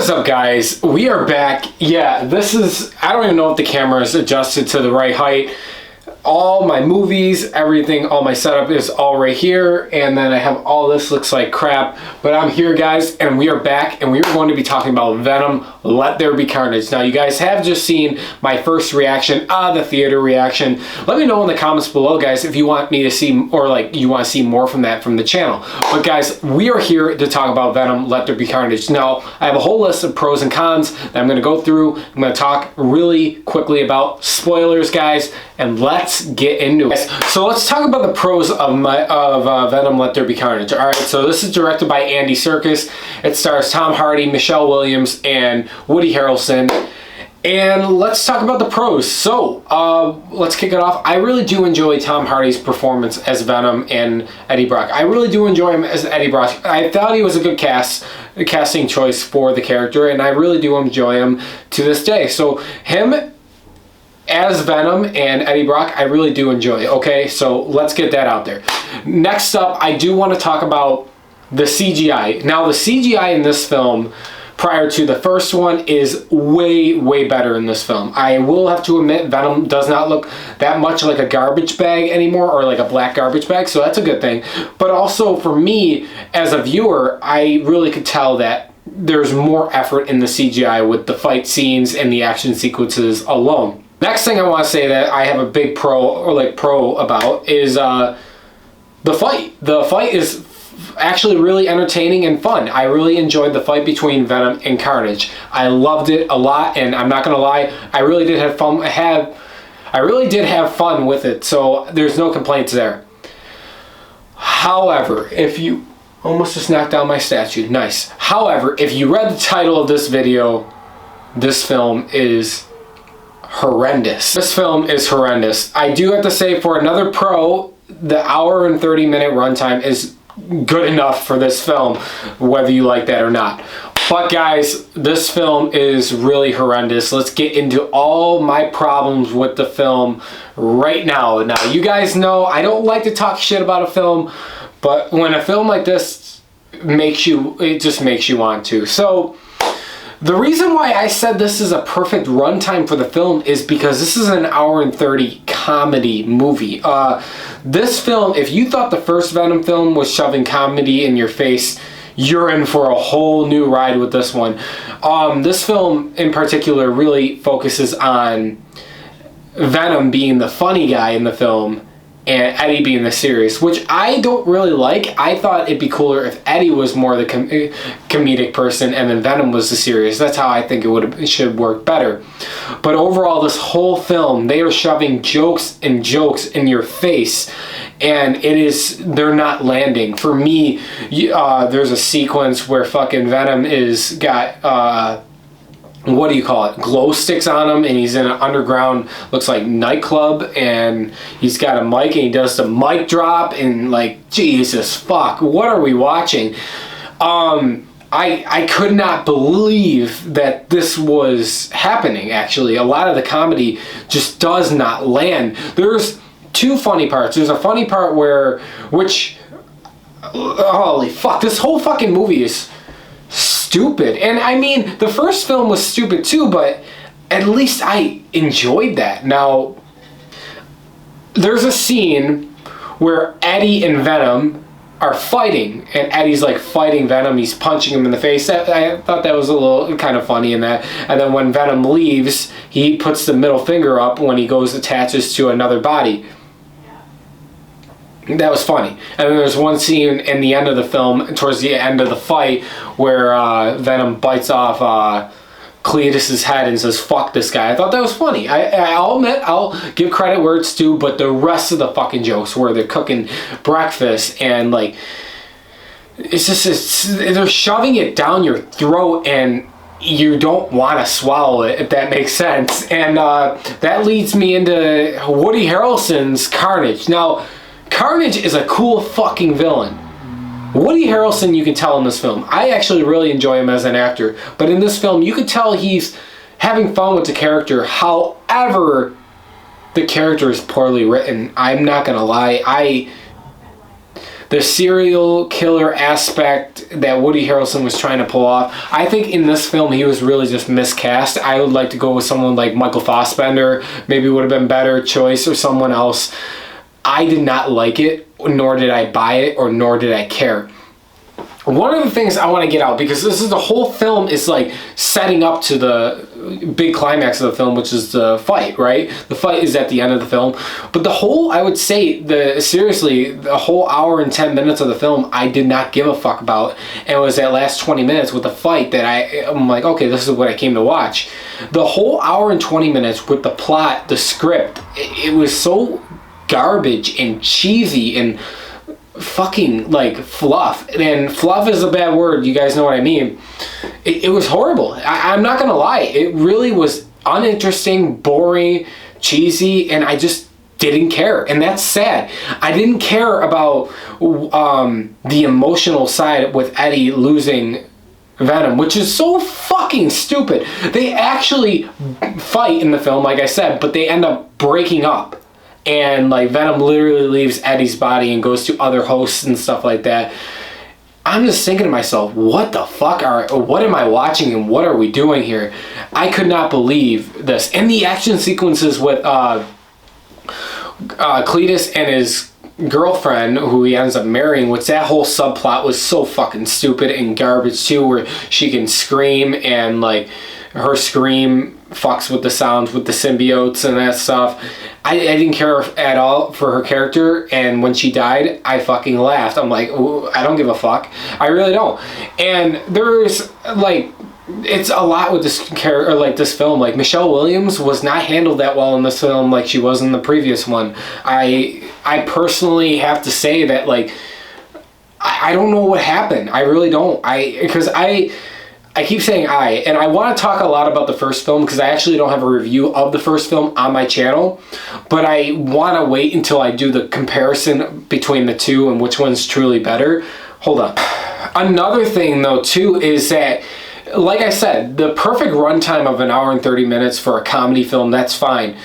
is up, guys? We are back. Yeah, this is, I don't even know if the camera is adjusted to the right height. All my movies, everything, all my setup is all right here, and then I have all this looks like crap, but I'm here, guys, and we are back, and we are going to be talking about Venom, Let There Be Carnage. Now, you guys have just seen my first reaction, the theater reaction. Let me know in the comments below, guys, if you want me to see, or like you want to see more from that from the channel. But guys, we are here to talk about Venom, Let There Be Carnage. Now, I have a whole list of pros and cons that I'm going to go through. I'm going to talk really quickly about spoilers, guys, and let's get into it. So let's talk about the pros of Venom, Let There Be Carnage. All right, so this is directed by Andy Serkis. It stars Tom Hardy, Michelle Williams, and Woody Harrelson. And let's talk about the pros. So let's kick it off. I really do enjoy Tom Hardy's performance as Venom and Eddie Brock. I really do enjoy him as Eddie Brock. I thought he was a good casting choice for the character, and I really do enjoy him to this day. So him as Venom and Eddie Brock, I really do enjoy. Okay, so let's get that out there. Next up, I do want to talk about the CGI. Now, the CGI in this film, prior to the first one, is way, way better in this film. I will have to admit, Venom does not look that much like a garbage bag anymore, or like a black garbage bag, so that's a good thing. But also, for me, as a viewer, I really could tell that there's more effort in the CGI with the fight scenes and the action sequences alone. Next thing I want to say that I have a big pro about is the fight. The fight is actually really entertaining and fun. I really enjoyed the fight between Venom and Carnage. I loved it a lot, and I'm not gonna lie, I really did have fun. I really did have fun with it, so there's no complaints there. However, if you almost just knocked down my statue, nice. However, if you read the title of this video, this film is horrendous. This film is horrendous. I do have to say, for another pro, the hour and 30-minute runtime is good enough for this film, whether you like that or not. But guys, this film is really horrendous. Let's get into all my problems with the film right now. Now, you guys know I don't like to talk shit about a film, but when a film like this it just makes you want to. So the reason why I said this is a perfect runtime for the film is because this is an hour and 30 comedy movie. This film, if you thought the first Venom film was shoving comedy in your face, you're in for a whole new ride with this one. This film in particular really focuses on Venom being the funny guy in the film and Eddie being the serious, which I don't really like. I thought it'd be cooler if Eddie was more the comedic person and then Venom was the serious. That's how I think it should work better. But overall, this whole film, they are shoving jokes and jokes in your face, and they're not landing. For me, there's a sequence where fucking Venom got what do you call it, glow sticks on him, and he's in an underground, looks like nightclub, and he's got a mic, and he does the mic drop, and like, Jesus fuck, what are we watching? I could not believe that this was happening, actually. A lot of the comedy just does not land. There's two funny parts. There's a funny part holy fuck, this whole fucking movie is stupid. And I mean, the first film was stupid too, but at least I enjoyed that. Now, there's a scene where Eddie and Venom are fighting, and Eddie's like fighting Venom, he's punching him in the face. I thought that was a little kind of funny in that. And then when Venom leaves, he puts the middle finger up when he attaches to another body. That was funny. And then there's one scene in the end of the film, towards the end of the fight, where Venom bites off Cletus's head and says, "Fuck this guy." I thought that was funny. I'll admit, I'll give credit where it's due, but the rest of the fucking jokes where they're cooking breakfast and like, they're shoving it down your throat and you don't want to swallow it, if that makes sense. And that leads me into Woody Harrelson's Carnage. Now, Carnage is a cool fucking villain. Woody Harrelson, you can tell in this film, I actually really enjoy him as an actor, but in this film, you could tell he's having fun with the character. However, the character is poorly written. I'm not gonna lie. the serial killer aspect that Woody Harrelson was trying to pull off. I think in this film he was really just miscast. I would like to go with someone like Michael Fassbender. Maybe would have been better choice, or someone else. I did not like it, nor did I buy it, or nor did I care. One of the things I want to get out, because this is the whole film is like setting up to the big climax of the film, which is the fight, right? The fight is at the end of the film. But the whole, I would say, seriously, the whole hour and 10 minutes of the film, I did not give a fuck about. And it was that last 20 minutes with the fight that I'm like, okay, this is what I came to watch. The whole hour and 20 minutes with the plot, the script, it was so garbage and cheesy and fucking like fluff. And fluff is a bad word, you guys know what I mean. It was horrible. I'm not gonna lie, it really was uninteresting, boring, cheesy, and I just didn't care. And that's sad. I didn't care about the emotional side with Eddie losing Venom, which is so fucking stupid. They actually fight in the film, like I said, but they end up breaking up. And like Venom literally leaves Eddie's body and goes to other hosts and stuff like that. I'm just thinking to myself, what the fuck what am I watching and what are we doing here? I could not believe this. And the action sequences with Cletus and his girlfriend, who he ends up marrying, which that whole subplot was so fucking stupid and garbage too, where she can scream and like her scream fucks with the sounds with the symbiotes and that stuff. I didn't care at all for her character, and when she died, I fucking laughed. I'm like, ooh, I don't give a fuck. I really don't. And there's like, it's a lot with this character, like this film. Like Michelle Williams was not handled that well in this film, like she was in the previous one. I personally have to say that like, I don't know what happened. I really don't. Because I keep saying and I want to talk a lot about the first film because I actually don't have a review of the first film on my channel, but I want to wait until I do the comparison between the two and which one's truly better. Hold on. Another thing though too is that, like I said, the perfect runtime of 1 hour and 30 minutes for a comedy film, that's fine.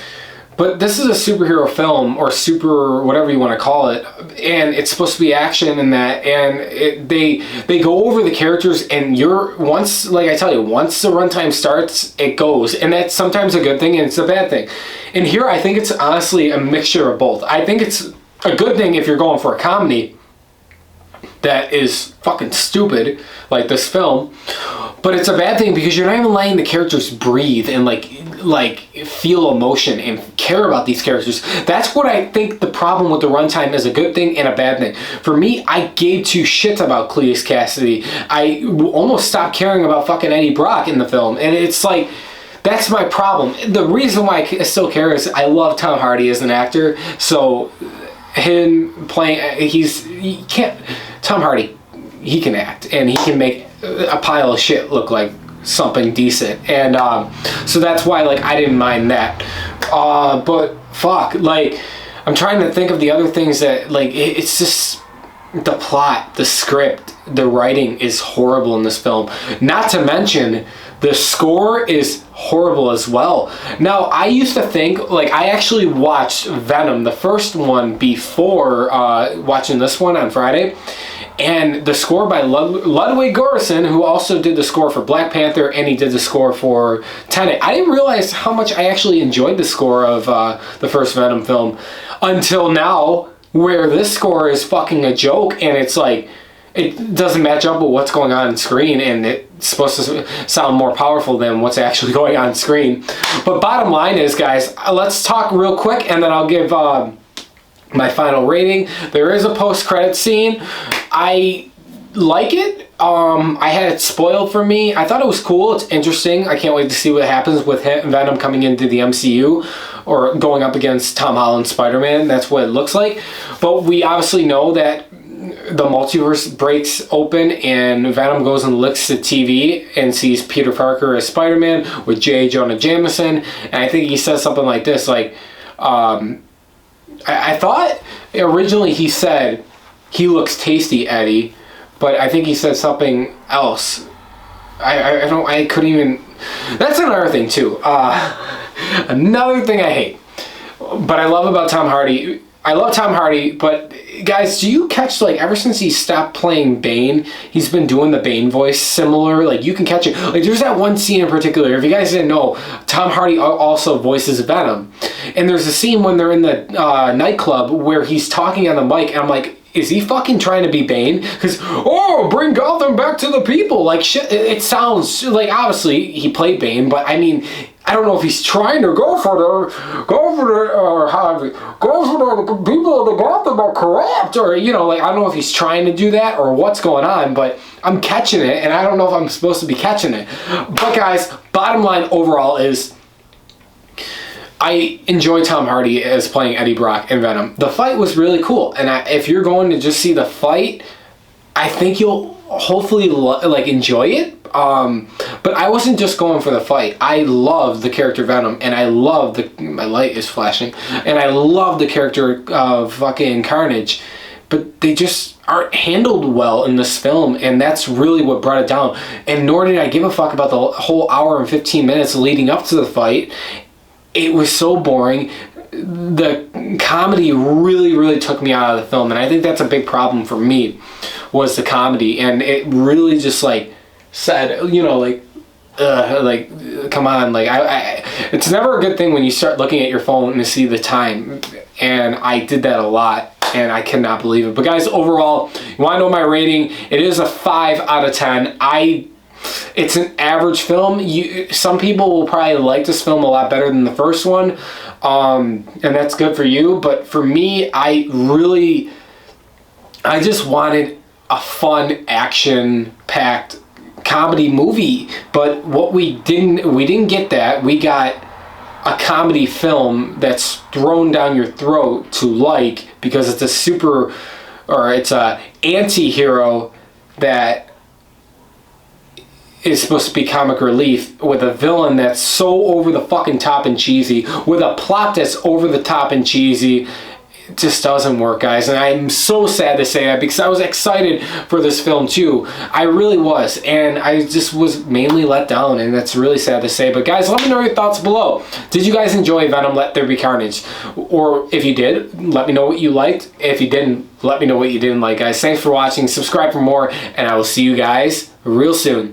But this is a superhero film, or super whatever you want to call it, and it's supposed to be action and that, and they go over the characters, and once like I tell you, once the runtime starts, it goes, and that's sometimes a good thing and it's a bad thing. And here I think it's honestly a mixture of both. I think it's a good thing if you're going for a comedy that is fucking stupid, like this film. But it's a bad thing because you're not even letting the characters breathe and like feel emotion and care about these characters. That's what I think the problem with the runtime is, a good thing and a bad thing. For me, I gave two shits about Cletus Cassidy. I almost stopped caring about fucking Eddie Brock in the film. And it's like, that's my problem. The reason why I still care is I love Tom Hardy as an actor. So him playing, Tom Hardy, he can act and he can make a pile of shit look like something decent, and so that's why like I didn't mind that, but fuck, like I'm trying to think of the other things that like it's just the plot, the script, the writing is horrible in this film, not to mention the score is horrible as well. Now I used to think, like I actually watched Venom, the first one, before watching this one on Friday. And the score by Ludwig Göransson, who also did the score for Black Panther, and he did the score for Tenet. I didn't realize how much I actually enjoyed the score of the first Venom film until now, where this score is fucking a joke, and it's like, it doesn't match up with what's going on screen, and it's supposed to sound more powerful than what's actually going on screen. But bottom line is, guys, let's talk real quick, and then I'll give my final rating. There is a post-credit scene. I like it. I had it spoiled for me. I thought it was cool. It's interesting. I can't wait to see what happens with Venom coming into the MCU or going up against Tom Holland's Spider-Man. That's what it looks like. But we obviously know that the multiverse breaks open and Venom goes and looks at TV and sees Peter Parker as Spider-Man with J. Jonah Jameson. And I think he says something like this, like, I thought originally he said, "He looks tasty, Eddie," but I think he said something else. I couldn't even. That's another thing too. Another thing I hate, but I love about Tom Hardy. I love Tom Hardy, but guys, do you catch, like, ever since he stopped playing Bane, he's been doing the Bane voice similar? Like, you can catch it. Like, there's that one scene in particular. If you guys didn't know, Tom Hardy also voices Venom. And there's a scene when they're in the nightclub where he's talking on the mic, and I'm like, is he fucking trying to be Bane? Because, oh, bring Gotham back to the people. Like, shit, it sounds like, obviously, he played Bane, but I mean, I don't know if he's trying to go for the people of the Gotham are corrupt, or, you know, like, I don't know if he's trying to do that or what's going on, but I'm catching it, and I don't know if I'm supposed to be catching it. But guys, bottom line overall is, I enjoy Tom Hardy as playing Eddie Brock in Venom. The fight was really cool, and if you're going to just see the fight, I think you'll hopefully like enjoy it. But I wasn't just going for the fight. I love the character Venom, and I love my light is flashing, and I love the character of fucking Carnage. But they just aren't handled well in this film, and that's really what brought it down. And nor did I give a fuck about the whole hour and 15 minutes leading up to the fight. It was so boring. The comedy really took me out of the film, and I think that's a big problem for me, was the comedy. And it really just, like, said, you know, like, come on, like, it's never a good thing when you start looking at your phone and see the time, and I did that a lot, and I cannot believe it. But guys, overall, you want to know my rating? It is a 5 out of 10. It's an average film. Some people will probably like this film a lot better than the first one, and that's good for you. But for me, I just wanted a fun, action-packed comedy movie. But what we didn't get that. We got a comedy film that's thrown down your throat to like, because it's it's a anti-hero that is supposed to be comic relief, with a villain that's so over the fucking top and cheesy, with a plot that's over the top and cheesy. It just doesn't work, guys, and I'm so sad to say that, because I was excited for this film too. I really was, and I just was mainly let down, and that's really sad to say. But guys, let me know your thoughts below. Did you guys enjoy Venom Let There Be Carnage? Or if you did, let me know what you liked. If you didn't, let me know what you didn't like, guys. Thanks for watching. Subscribe for more, and I will see you guys real soon.